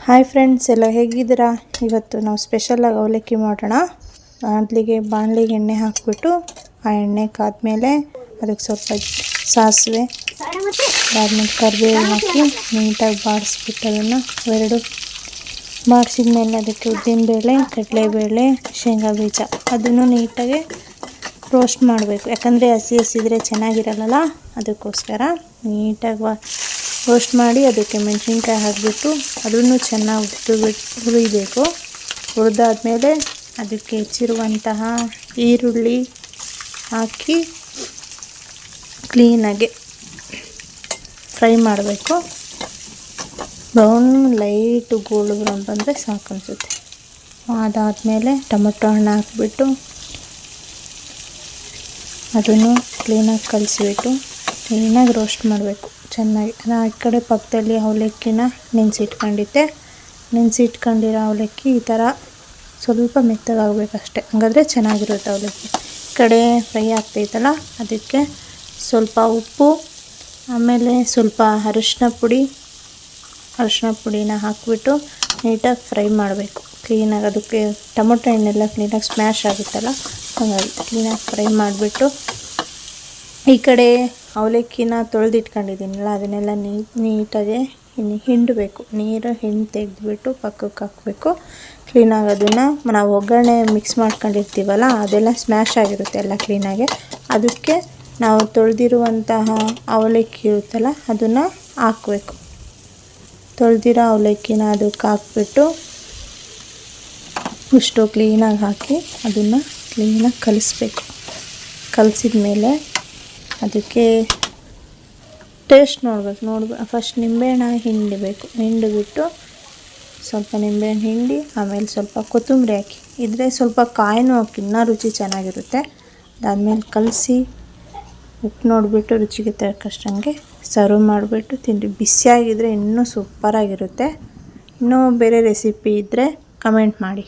Hi friends, ಎಲ್ಲ ಹೇಗಿದ್ದೀರಾ? ಇವತ್ತು ನಾವು ಸ್ಪೆಷಲಾಗಿ ಅವಲಕ್ಕಿ ಮಾಡೋಣ. ಮೊದಲಿಗೆ ಬಾಣಲಿಗೆ ಎಣ್ಣೆ ಹಾಕಿಬಿಟ್ಟು ಆ ಎಣ್ಣೆ ಕಾದ್ಮೇಲೆ ಅದಕ್ಕೆ ಸ್ವಲ್ಪ ಸಾಸಿವೆ, ಅದಾದ್ಮೇಲೆ ಕರಿಬೇವು ಹಾಕಿ ನೀಟಾಗಿ ಬಾಡಿಸ್ಬಿಟ್ಟು ಅದನ್ನು ಎರಡು ಬಾಡಿಸಿದ ಮೇಲೆ ಅದಕ್ಕೆ ಉದ್ದಿನಬೇಳೆ, ಕಡಲೆಬೇಳೆ, ಶೇಂಗಾ ಬೀಜ ಅದನ್ನು ನೀಟಾಗಿ ರೋಸ್ಟ್ ಮಾಡಬೇಕು. ಯಾಕಂದರೆ ಹಸಿ ಹಸಿದ್ರೆ ಚೆನ್ನಾಗಿರಲ್ಲ, ಅದಕ್ಕೋಸ್ಕರ ನೀಟಾಗಿ ರೋಸ್ಟ್ ಮಾಡಿ ಅದಕ್ಕೆ ಮೆಣಸಿನ್ಕಾಯಿ ಹಾಕಿಬಿಟ್ಟು ಅದನ್ನು ಚೆನ್ನಾಗಿ ಹುರಿಬೇಕು. ಹುರಿದಾದ್ಮೇಲೆ ಅದಕ್ಕೆ ಹೆಚ್ಚಿರುವಂತಹ ಈರುಳ್ಳಿ ಹಾಕಿ ಕ್ಲೀನಾಗಿ ಫ್ರೈ ಮಾಡಬೇಕು. ಬ್ರೌನ್ ಲೈಟ್ ಗೋಲ್ಡ್ ಬ್ರೌನ್ ಬಂದರೆ ಸಾಕು ಅನಿಸುತ್ತೆ. ಅದಾದಮೇಲೆ ಟೊಮೊಟೊ ಹಣ್ಣು ಹಾಕಿಬಿಟ್ಟು ಅದನ್ನು ಕ್ಲೀನಾಗಿ ಕಲಿಸ್ಬಿಟ್ಟು ಕ್ಲೀನಾಗಿ ರೋಸ್ಟ್ ಮಾಡಬೇಕು ಚೆನ್ನಾಗಿ. ನಾನು ಈ ಕಡೆ ಪಕ್ಕದಲ್ಲಿ ಅವಲಕ್ಕಿನ ನೆನೆಸಿಟ್ಕೊಂಡಿರೋ ಅವಲಕ್ಕಿ ಈ ಥರ ಸ್ವಲ್ಪ ಮೆತ್ತಗಾಗಬೇಕಷ್ಟೆ, ಹಾಗಾದರೆ ಚೆನ್ನಾಗಿರುತ್ತೆ ಅವಲಕ್ಕಿ. ಈ ಕಡೆ ಫ್ರೈ ಆಗ್ತೈತಲ್ಲ, ಅದಕ್ಕೆ ಸ್ವಲ್ಪ ಉಪ್ಪು, ಆಮೇಲೆ ಸ್ವಲ್ಪ ಅರಿಶಿನ ಪುಡಿನ ಹಾಕಿಬಿಟ್ಟು ನೀಟಾಗಿ ಫ್ರೈ ಮಾಡಬೇಕು ಕ್ಲೀನಾಗಿ. ಅದಕ್ಕೆ ಟೊಮೊಟೊ ಹಣ್ಣೆಲ್ಲ ಕ್ಲೀನಾಗಿ ಸ್ಮ್ಯಾಶ್ ಆಗುತ್ತಲ್ಲ, ಹಾಗಾಗಿ ಕ್ಲೀನಾಗಿ ಫ್ರೈ ಮಾಡಿಬಿಟ್ಟು ಈ ಕಡೆ ಅವಲಕ್ಕಿನ ತೊಳೆದಿಟ್ಕೊಂಡಿದ್ದೀನಲ್ಲ ಅದನ್ನೆಲ್ಲ ನೀಟಾಗಿ ಹಿಂಡಬೇಕು. ನೀರು ತೆಗೆದುಬಿಟ್ಟು ಪಕ್ಕಕ್ಕೆ ಹಾಕಬೇಕು ಕ್ಲೀನಾಗಿ. ಅದನ್ನು ನಾವು ಒಗ್ಗರಣೆ ಮಿಕ್ಸ್ ಮಾಡ್ಕೊಂಡಿರ್ತೀವಲ್ಲ ಅದೆಲ್ಲ ಸ್ಮ್ಯಾಶ್ ಆಗಿರುತ್ತೆ ಎಲ್ಲ ಕ್ಲೀನಾಗಿ. ಅದಕ್ಕೆ ನಾವು ತೊಳೆದಿರುವಂತಹ ಅವಲಕ್ಕಿ ಇರುತ್ತಲ್ಲ ಅದನ್ನು ಹಾಕಬೇಕು. ತೊಳೆದಿರೋ ಅವಲಕ್ಕಿನ ಅದಕ್ಕೆ ಹಾಕ್ಬಿಟ್ಟು ಇಷ್ಟು ಕ್ಲೀನಾಗಿ ಹಾಕಿ ಅದನ್ನು ಕ್ಲೀನಾಗಿ ಕಲಿಸ್ಬೇಕು. ಕಲಿಸಿದ ಮೇಲೆ ಅದಕ್ಕೆ ಟೇಸ್ಟ್ ನೋಡಬೇಕು. ಫಸ್ಟ್ ನಿಂಬೆಹಣ್ಣು ಹಿಂಡಿಬಿಟ್ಟು ಸ್ವಲ್ಪ ನಿಂಬೆಹಣ್ಣು ಹಿಂಡಿ ಆಮೇಲೆ ಸ್ವಲ್ಪ ಕೊತ್ತಂಬರಿ ಹಾಕಿ, ಇದ್ರೆ ಸ್ವಲ್ಪ ಕಾಯಿನೂ ಹಾಕಿ ಇನ್ನೂ ರುಚಿ ಚೆನ್ನಾಗಿರುತ್ತೆ. ಅದಾದಮೇಲೆ ಕಲಸಿ ಉಪ್ಪು ನೋಡಿಬಿಟ್ಟು ರುಚಿಗೆ ತಕ್ಕಷ್ಟಂಗೆ ಸರ್ವ್ ಮಾಡಿಬಿಟ್ಟು ತಿನ್ನಿ. ಬಿಸಿಯಾಗಿದ್ದರೆ ಇನ್ನೂ ಸೂಪರಾಗಿರುತ್ತೆ. ಇನ್ನೂ ಬೇರೆ ರೆಸಿಪಿ ಇದ್ದರೆ ಕಮೆಂಟ್ ಮಾಡಿ.